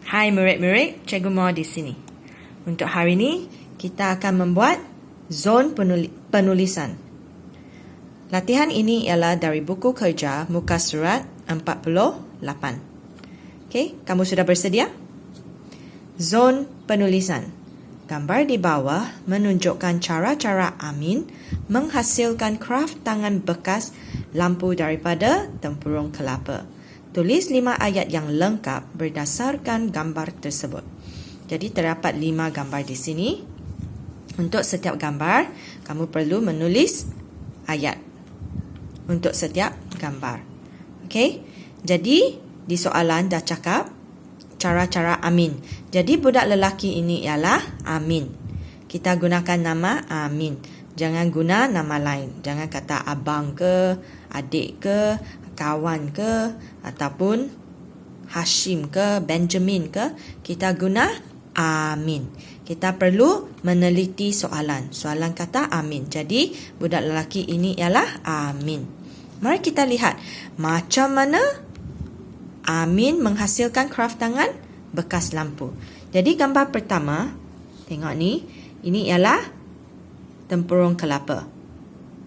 Hai murid-murid, Cikgu Moa di sini. Untuk hari ini, kita akan membuat zon penulisan. Latihan ini ialah dari buku kerja muka surat 48. Okey, kamu sudah bersedia? Zon penulisan. Gambar di bawah menunjukkan cara-cara Amin menghasilkan kraft tangan bekas lampu daripada tempurung kelapa. Tulis 5 ayat yang lengkap berdasarkan gambar tersebut. Jadi terdapat 5 gambar di sini. Untuk setiap gambar, kamu perlu menulis ayat untuk setiap gambar. Okey? Jadi di soalan dah cakap cara-cara Amin. Jadi budak lelaki ini ialah Amin. Kita gunakan nama Amin. Jangan guna nama lain. Jangan kata abang ke, adik ke, kawan ke, ataupun Hashim ke, Benjamin ke. Kita guna Amin. Kita perlu meneliti soalan. Soalan kata Amin. Jadi budak lelaki ini ialah Amin. Mari kita lihat macam mana Amin menghasilkan kraft tangan bekas lampu. Jadi gambar pertama, tengok ni, ini ialah tempurung kelapa.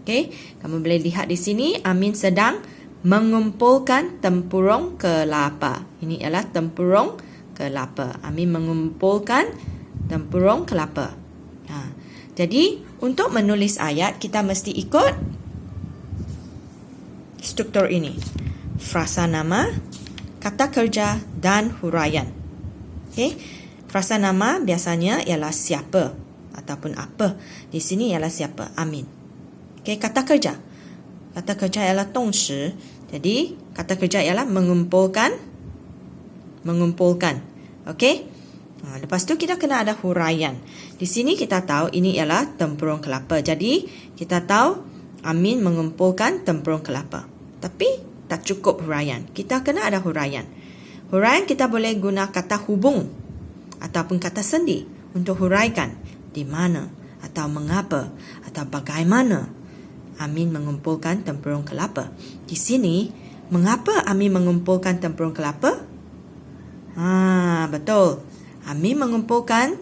Okey, kamu boleh lihat di sini Amin sedang mengumpulkan tempurung kelapa. Ini ialah tempurung kelapa. Amin mengumpulkan tempurung kelapa. Jadi untuk menulis ayat kita mesti ikut struktur ini. Frasa nama, kata kerja dan huraian. Okey, frasa nama biasanya ialah siapa ataupun apa. Di sini ialah siapa? Amin. Okey, kata kerja. Kata kerja ialah tongshi. Jadi, kata kerja ialah mengumpulkan. Okey? Lepas tu kita kena ada huraian. Di sini kita tahu ini ialah tempurung kelapa. Jadi, kita tahu Amin mengumpulkan tempurung kelapa. Tapi, tak cukup huraian. Kita kena ada huraian. Huraian kita boleh guna kata hubung ataupun kata sendi untuk huraikan di mana atau mengapa atau bagaimana Amin mengumpulkan tempurung kelapa. Di sini, mengapa Amin mengumpulkan tempurung kelapa? Betul. Amin mengumpulkan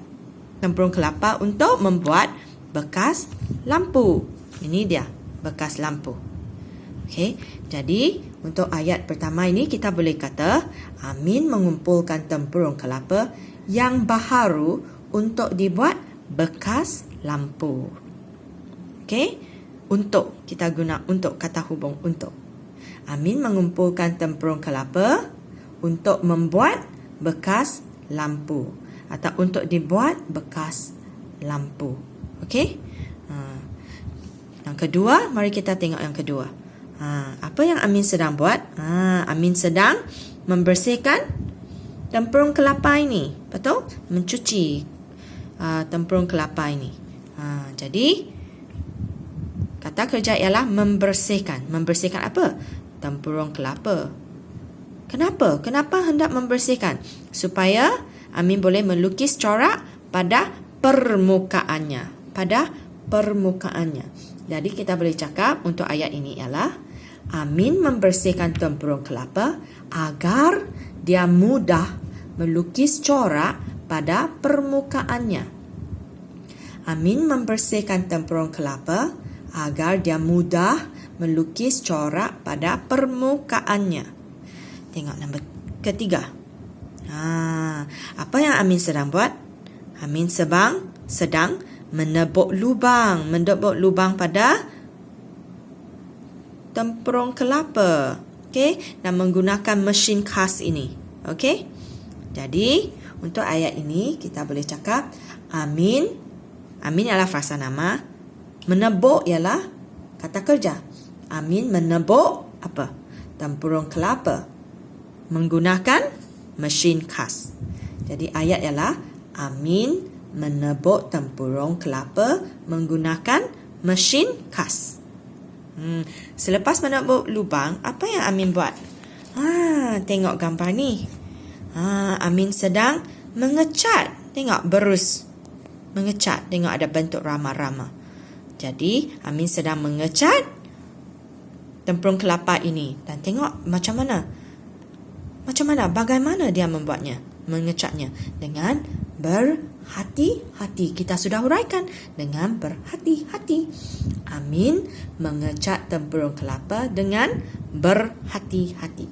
tempurung kelapa untuk membuat bekas lampu. Ini dia, bekas lampu. Okey, jadi untuk ayat pertama ini kita boleh kata Amin mengumpulkan tempurung kelapa yang baharu untuk dibuat bekas lampu. Okey? Untuk, kita guna untuk, kata hubung untuk. Amin mengumpulkan tempurung kelapa untuk membuat bekas lampu atau untuk dibuat bekas lampu. Okey? Yang kedua, mari kita tengok yang kedua. Apa yang Amin sedang buat? Amin sedang membersihkan tempurung kelapa ini. Betul? Mencuci tempurung kelapa ini. Jadi kata kerja ialah membersihkan. Membersihkan apa? Tempurung kelapa. Kenapa? Kenapa hendak membersihkan? Supaya Amin boleh melukis corak pada permukaannya. Pada permukaannya. Jadi kita boleh cakap untuk ayat ini ialah Amin membersihkan tempurung kelapa agar dia mudah melukis corak pada permukaannya. Amin membersihkan tempurung kelapa agar dia mudah melukis corak pada permukaannya. Tengok nombor ketiga. Apa yang Amin sedang buat? Amin sedang menebuk lubang. Menebuk lubang pada tempurung kelapa. Okey, dan menggunakan mesin khas ini. Okey? Jadi, untuk ayat ini kita boleh cakap Amin ialah frasa nama. Menebuk ialah kata kerja. Amin menebuk apa? Tempurung kelapa menggunakan mesin khas. Jadi ayat ialah Amin menebuk tempurung kelapa menggunakan mesin khas. Selepas menebuk lubang, apa yang Amin buat? Tengok gambar ni. Amin sedang mengecat. Tengok berus. Mengecat. Tengok ada bentuk rama-rama. Jadi, Amin sedang mengecat tempurung kelapa ini. Dan tengok macam mana. Bagaimana dia membuatnya? mengecatnya dengan berhati-hati. Kita sudah huraikan dengan berhati-hati. Amin mengecat tempurung kelapa dengan berhati-hati.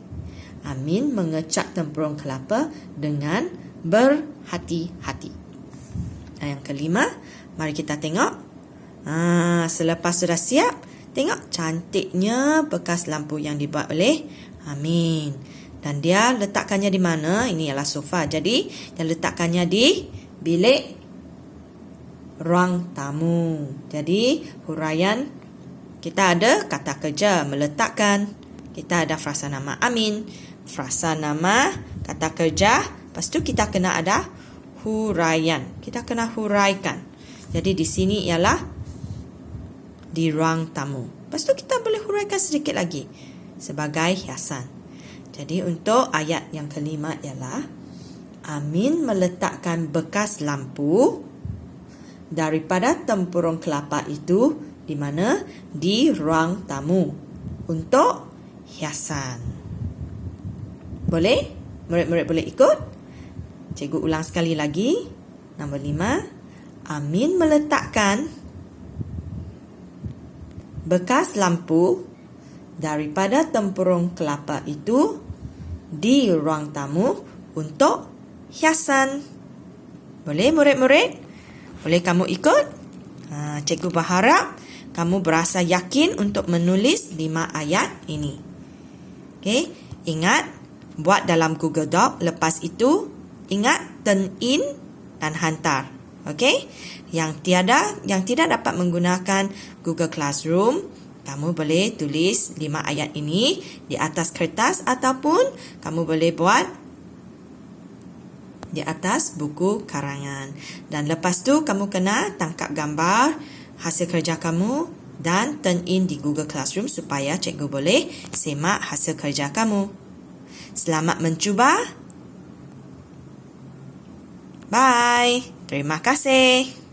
Amin mengecat tempurung kelapa dengan berhati-hati. Yang kelima, mari kita tengok. Selepas sudah siap, tengok cantiknya bekas lampu yang dibuat oleh Amin. Dan dia letakkannya di mana? Ini ialah sofa. Jadi, dia letakkannya di bilik ruang tamu. Jadi, huraian kita ada kata kerja meletakkan. Kita ada frasa nama Amin, frasa nama, kata kerja. Lepas tu kita kena ada huraian. Kita kena huraikan. Jadi, di sini ialah di ruang tamu. Lepas tu kita boleh huraikan sedikit lagi sebagai hiasan. Jadi untuk ayat yang kelima ialah Amin meletakkan bekas lampu daripada tempurung kelapa itu di mana? Di ruang tamu untuk hiasan. Boleh? Murid-murid boleh ikut? Cikgu ulang sekali lagi. Nombor 5. Amin meletakkan bekas lampu daripada tempurung kelapa itu di ruang tamu untuk hiasan. Boleh murid-murid? Boleh kamu ikut? Cikgu berharap kamu berasa yakin untuk menulis 5 ayat ini. Okey, ingat buat dalam Google Doc. Lepas itu ingat turn in dan hantar. Okey? Yang tidak dapat menggunakan Google Classroom, kamu boleh tulis 5 ayat ini di atas kertas ataupun kamu boleh buat di atas buku karangan. Dan lepas tu kamu kena tangkap gambar hasil kerja kamu dan turn in di Google Classroom supaya cikgu boleh semak hasil kerja kamu. Selamat mencuba. Bye. Terima kasih.